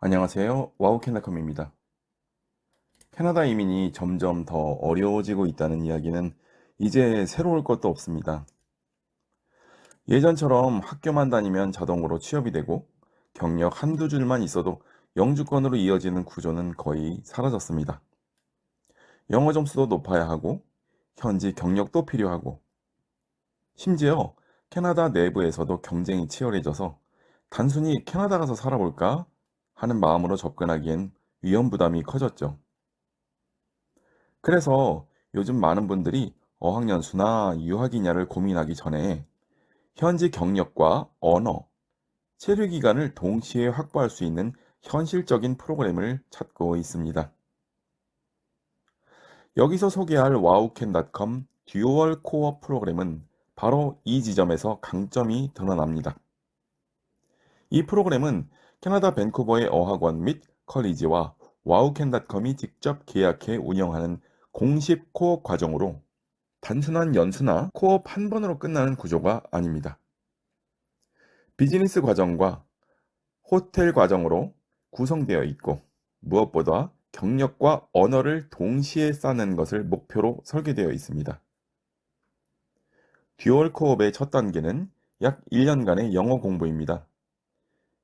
안녕하세요. 와우 캐나컴입니다. 캐나다 이민이 점점 더 어려워지고 있다는 이야기는 이제 새로울 것도 없습니다. 예전처럼 학교만 다니면 자동으로 취업이 되고 경력 한두 줄만 있어도 영주권으로 이어지는 구조는 거의 사라졌습니다. 영어 점수도 높아야 하고 현지 경력도 필요하고 심지어 캐나다 내부에서도 경쟁이 치열해져서 단순히 캐나다 가서 살아볼까 하는 마음으로 접근하기엔 위험 부담이 커졌죠. 그래서 요즘 많은 분들이 어학연수나 유학이냐를 고민하기 전에 현지 경력과 언어, 체류 기간을 동시에 확보할 수 있는 현실적인 프로그램을 찾고 있습니다. 여기서 소개할 와우캔.com 듀얼 코어 프로그램은 바로 이 지점에서 강점이 드러납니다. 이 프로그램은 캐나다 밴쿠버의 어학원 및 컬리지와 와우캔.com이 직접 계약해 운영하는 공식 코어 과정으로 단순한 연수나 코업 한 번으로 끝나는 구조가 아닙니다. 비즈니스 과정과 호텔 과정으로 구성되어 있고 무엇보다 경력과 언어를 동시에 쌓는 것을 목표로 설계되어 있습니다. 듀얼 코업의 첫 단계는 약 1년간의 영어 공부입니다.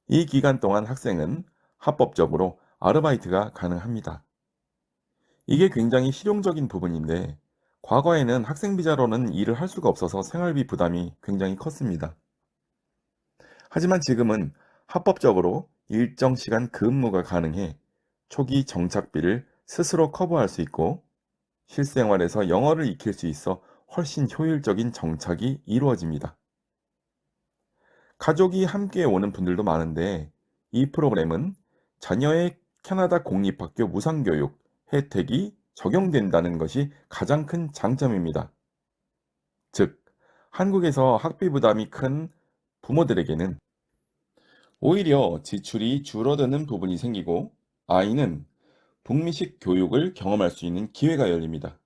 이 기간 동안 학생은 합법적으로 아르바이트가 가능합니다. 이게 굉장히 실용적인 부분인데 과거에는 학생 비자로는 일을 할 수가 없어서 생활비 부담이 굉장히 컸습니다. 하지만 지금은 합법적으로 일정 시간 근무가 가능해 초기 정착비를 스스로 커버할 수 있고 실생활에서 영어를 익힐 수 있어 훨씬 효율적인 정착이 이루어집니다. 가족이 함께 오는 분들도 많은데 이 프로그램은 자녀의 캐나다 공립학교 무상교육 혜택이 적용된다는 것이 가장 큰 장점입니다. 즉, 한국에서 학비 부담이 큰 부모들에게는 오히려 지출이 줄어드는 부분이 생기고 아이는 북미식 교육을 경험할 수 있는 기회가 열립니다.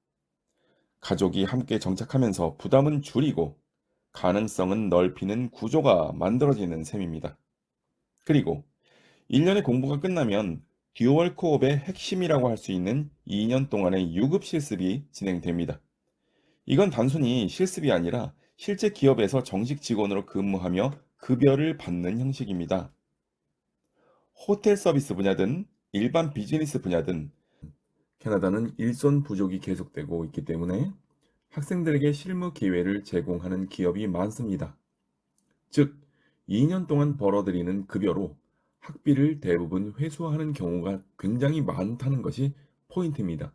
가족이 함께 정착하면서 부담은 줄이고 가능성은 넓히는 구조가 만들어지는 셈입니다. 그리고 1년의 공부가 끝나면 듀얼 코업의 핵심이라고 할 수 있는 2년 동안의 유급 실습이 진행됩니다. 이건 단순히 실습이 아니라 실제 기업에서 정식 직원으로 근무하며 급여를 받는 형식입니다. 호텔 서비스 분야든 일반 비즈니스 분야든 캐나다는 일손 부족이 계속되고 있기 때문에 학생들에게 실무 기회를 제공하는 기업이 많습니다. 즉, 2년 동안 벌어들이는 급여로 학비를 대부분 회수하는 경우가 굉장히 많다는 것이 포인트입니다.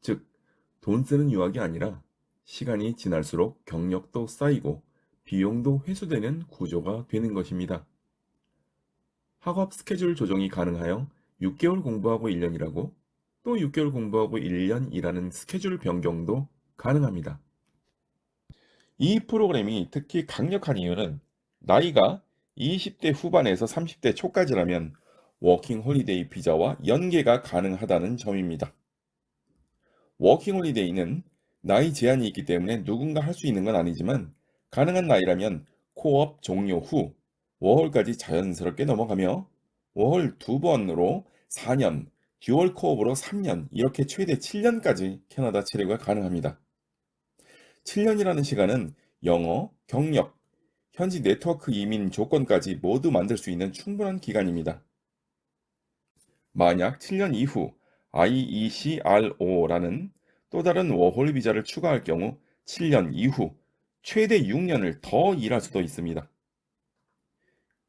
즉, 돈 쓰는 유학이 아니라 시간이 지날수록 경력도 쌓이고 비용도 회수되는 구조가 되는 것입니다. 학업 스케줄 조정이 가능하여 6개월 공부하고 1년 일하고 또 6개월 공부하고 1년 일하는 스케줄 변경도 가능합니다. 이 프로그램이 특히 강력한 이유는 나이가 20대 후반에서 30대 초까지라면 워킹 홀리데이 비자와 연계가 가능하다는 점입니다. 워킹 홀리데이는 나이 제한이 있기 때문에 누군가 할 수 있는 건 아니지만 가능한 나이라면 코업 종료 후 워홀까지 자연스럽게 넘어가며 워홀 2번으로 4년, 듀얼 코업으로 3년, 이렇게 최대 7년까지 캐나다 체류가 가능합니다. 7년이라는 시간은 영어, 경력, 현지 네트워크 이민 조건까지 모두 만들 수 있는 충분한 기간입니다. 만약 7년 이후 IECRO라는 또 다른 워홀 비자를 추가할 경우 7년 이후 최대 6년을 더 일할 수도 있습니다.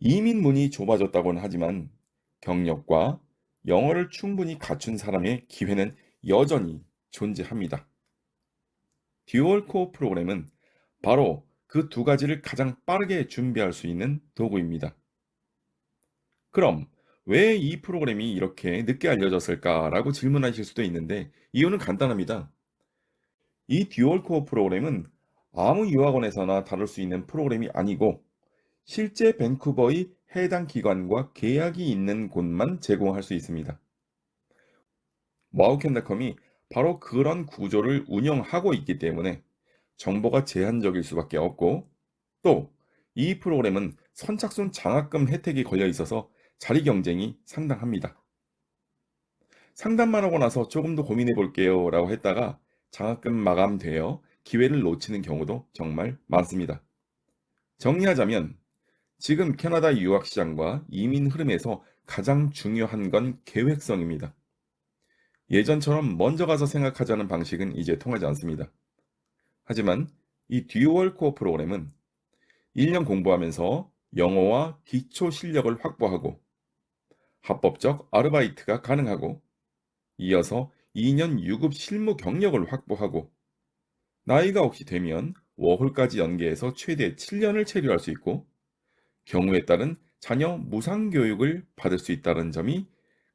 이민문이 좁아졌다고는 하지만 경력과 영어를 충분히 갖춘 사람의 기회는 여전히 존재합니다. 듀얼 코어 프로그램은 바로 그 두 가지를 가장 빠르게 준비할 수 있는 도구입니다. 그럼 왜 이 프로그램이 이렇게 늦게 알려졌을까라고 질문하실 수도 있는데 이유는 간단합니다. 이 듀얼 코어 프로그램은 아무 유학원에서나 다룰 수 있는 프로그램이 아니고 실제 밴쿠버의 해당 기관과 계약이 있는 곳만 제공할 수 있습니다. 와우캔닷컴이 바로 그런 구조를 운영하고 있기 때문에 정보가 제한적일 수밖에 없고 또 이 프로그램은 선착순 장학금 혜택이 걸려 있어서 자리 경쟁이 상당합니다. 상담만 하고 나서 조금 더 고민해 볼게요 라고 했다가 장학금 마감되어 기회를 놓치는 경우도 정말 많습니다. 정리하자면 지금 캐나다 유학 시장과 이민 흐름에서 가장 중요한 건 계획성입니다. 예전처럼 먼저 가서 생각하자는 방식은 이제 통하지 않습니다. 하지만 이 듀얼 코어 프로그램은 1년 공부하면서 영어와 기초 실력을 확보하고 합법적 아르바이트가 가능하고 이어서 2년 유급 실무 경력을 확보하고 나이가 혹시 되면 워홀까지 연계해서 최대 7년을 체류할 수 있고 경우에 따른 자녀 무상교육을 받을 수 있다는 점이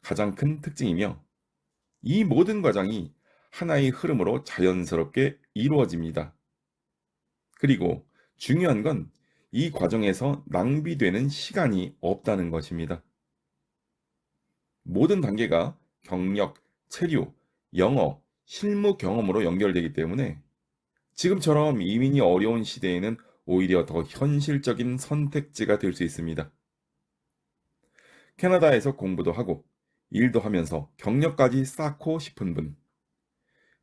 가장 큰 특징이며 이 모든 과정이 하나의 흐름으로 자연스럽게 이루어집니다. 그리고 중요한 건 이 과정에서 낭비되는 시간이 없다는 것입니다. 모든 단계가 경력, 체류, 영어, 실무 경험으로 연결되기 때문에 지금처럼 이민이 어려운 시대에는 오히려 더 현실적인 선택지가 될 수 있습니다. 캐나다에서 공부도 하고 일도 하면서 경력까지 쌓고 싶은 분,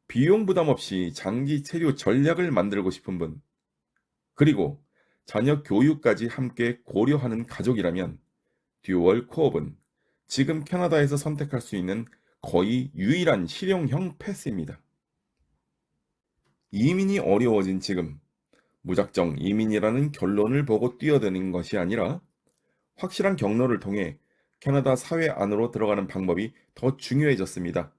비용 부담 없이 장기 체류 전략을 만들고 싶은 분, 그리고 자녀 교육까지 함께 고려하는 가족이라면 듀얼 코업은 지금 캐나다에서 선택할 수 있는 거의 유일한 실용형 패스입니다. 이민이 어려워진 지금, 무작정 이민이라는 결론을 보고 뛰어드는 것이 아니라 확실한 경로를 통해 캐나다 사회 안으로 들어가는 방법이 더 중요해졌습니다.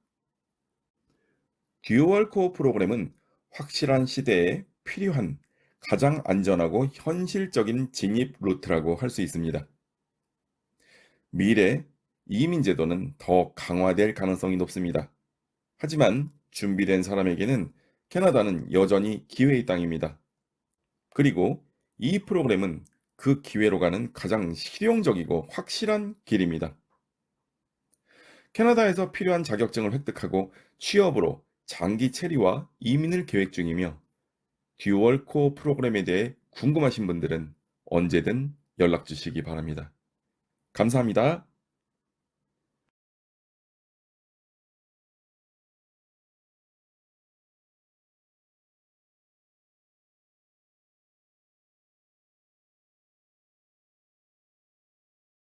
듀얼 코어 프로그램은 확실한 시대에 필요한 가장 안전하고 현실적인 진입 루트라고 할 수 있습니다. 미래 이민 제도는 더 강화될 가능성이 높습니다. 하지만 준비된 사람에게는 캐나다는 여전히 기회의 땅입니다. 그리고 이 프로그램은 그 기회로 가는 가장 실용적이고 확실한 길입니다. 캐나다에서 필요한 자격증을 획득하고 취업으로 장기 체류와 이민을 계획 중이며 듀얼 코어 프로그램에 대해 궁금하신 분들은 언제든 연락 주시기 바랍니다. 감사합니다.